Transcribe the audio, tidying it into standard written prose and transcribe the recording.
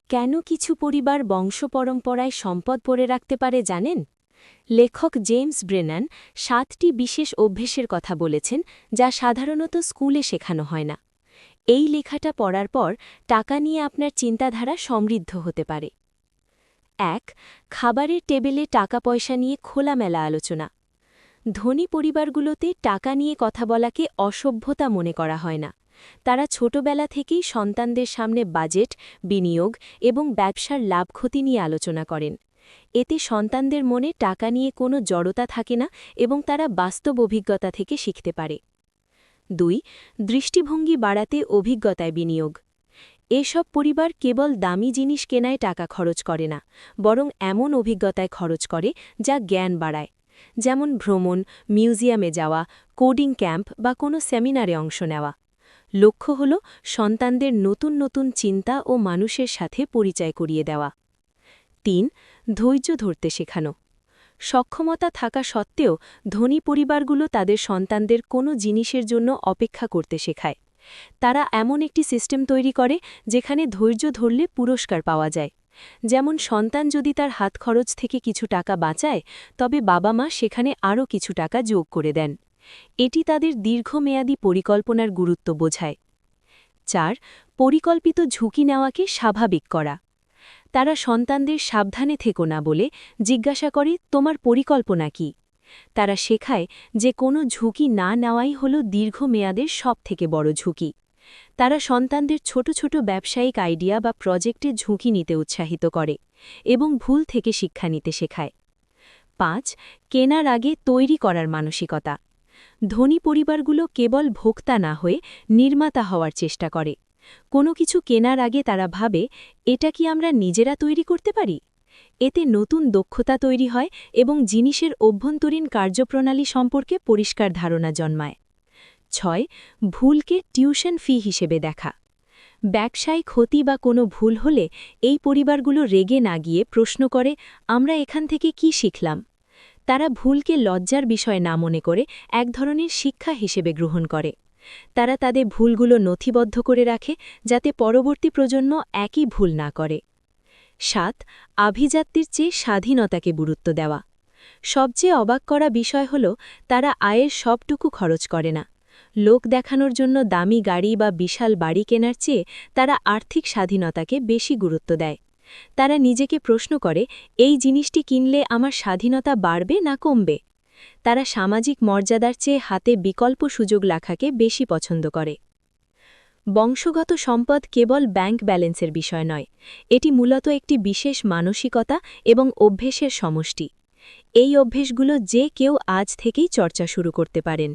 কেন কিছু পরিবার বংশপরম্পরায় সম্পদ পড়ে রাখতে পারে জানেন? লেখক জেমস ব্রেনান 7টি বিশেষ অভ্যেসের কথা বলেছেন যা সাধারণত স্কুলে শেখানো হয় না। এই লেখাটা পড়ার পর টাকা নিয়ে আপনার চিন্তাধারা সমৃদ্ধ হতে পারে। ১. খাবারের টেবিলে টাকা পয়সা নিয়ে খোলামেলা আলোচনা। ধনী পরিবারগুলোতে টাকা নিয়ে কথা বলাকে অসভ্যতা মনে করা হয় না। তারা ছোটবেলা থেকেই সন্তানদের সামনে বাজেট, বিনিয়োগ এবং ব্যবসার লাভ ক্ষতি নিয়ে আলোচনা করেন। এতে সন্তানদের মনে টাকা নিয়ে কোনো জড়তা থাকে না এবং তারা বাস্তব অভিজ্ঞতা থেকে শিখতে পারে। ২. দৃষ্টিভঙ্গি বাড়াতে অভিজ্ঞতায় বিনিয়োগ। এসব পরিবার কেবল দামি জিনিস কেনায় টাকা খরচ করে না, বরং এমন অভিজ্ঞতায় খরচ করে যা জ্ঞান বাড়ায়, যেমন ভ্রমণ, মিউজিয়ামে যাওয়া, কোডিং ক্যাম্প বা কোনো সেমিনারে অংশ নেওয়া। লক্ষ্য হল সন্তানদের নতুন নতুন চিন্তা ও মানুষের সাথে পরিচয় করিয়ে দেওয়া। ৩. ধৈর্য ধরতে শেখানো। সক্ষমতা থাকা সত্ত্বেও ধনী পরিবারগুলো তাদের সন্তানদের কোনো জিনিসের জন্য অপেক্ষা করতে শেখায়। তারা এমন একটি সিস্টেম তৈরি করে যেখানে ধৈর্য ধরলে পুরস্কার পাওয়া যায়। যেমন সন্তান যদি তার হাত খরচ থেকে কিছু টাকা বাঁচায়, তবে বাবা মা সেখানে আরও কিছু টাকা যোগ করে দেন। এটি তাদের দীর্ঘমেয়াদী পরিকল্পনার গুরুত্ব বোঝায়। ৪. পরিকল্পিত ঝুঁকি নেওয়াকে স্বাভাবিক করা। তারা সন্তানদের সাবধানে থেকো না বলে জিজ্ঞাসা করে, তোমার পরিকল্পনা কি? তারা শেখায় যে কোনো ঝুঁকি না নেওয়াই হল দীর্ঘমেয়াদের সবথেকে বড় ঝুঁকি। তারা সন্তানদের ছোট ছোট ব্যবসায়িক আইডিয়া বা প্রজেক্টে ঝুঁকি নিতে উৎসাহিত করে এবং ভুল থেকে শিক্ষা নিতে শেখায়। ৫. কেনার আগে তৈরি করার মানসিকতা। ধনী পরিবারগুলো কেবল ভোক্তা না হয়ে নির্মাতা হওয়ার চেষ্টা করে। কোনো কিছু কেনার আগে তারা ভাবে, এটা কি আমরা নিজেরা তৈরি করতে পারি? এতে নতুন দক্ষতা তৈরি হয় এবং জিনিসের অভ্যন্তরীণ কার্যপ্রণালী সম্পর্কে পরিষ্কার ধারণা জন্মায়। ৬. ভুলকে টিউশন ফি হিসেবে দেখা। ব্যবসায় ক্ষতি বা কোনো ভুল হলে এই পরিবারগুলো রেগে না গিয়ে প্রশ্ন করে, আমরা এখান থেকে কি শিখলাম? তারা ভুলকে লজ্জার বিষয় না মনে করে এক ধরনের শিক্ষা হিসেবে গ্রহণ করে। তারা তাদের ভুলগুলো নথিবদ্ধ করে রাখে যাতে পরবর্তী প্রজন্ম একই ভুল না করে। ৭. আভিজাত্যের চেয়ে স্বাধীনতাকে গুরুত্ব দেওয়া। সবচেয়ে অবাক করা বিষয় হল তারা আয়ের সবটুকু খরচ করে না। লোক দেখানোর জন্য দামি গাড়ি বা বিশাল বাড়ি কেনার চেয়ে তারা আর্থিক স্বাধীনতাকে বেশি গুরুত্ব দেয়। তারা নিজেকে প্রশ্ন করে, এই জিনিসটি কিনলে আমার স্বাধীনতা বাড়বে না কমবে? তারা সামাজিক মর্যাদার চেয়ে হাতে বিকল্প সুযোগ রাখাকে বেশি পছন্দ করে। বংশগত সম্পদ কেবল ব্যাংক ব্যালেন্সের বিষয় নয়, এটি মূলত একটি বিশেষ মানসিকতা এবং অভ্যেসের সমষ্টি। এই অভ্যেসগুলো যে কেউ আজ থেকেই চর্চা শুরু করতে পারেন।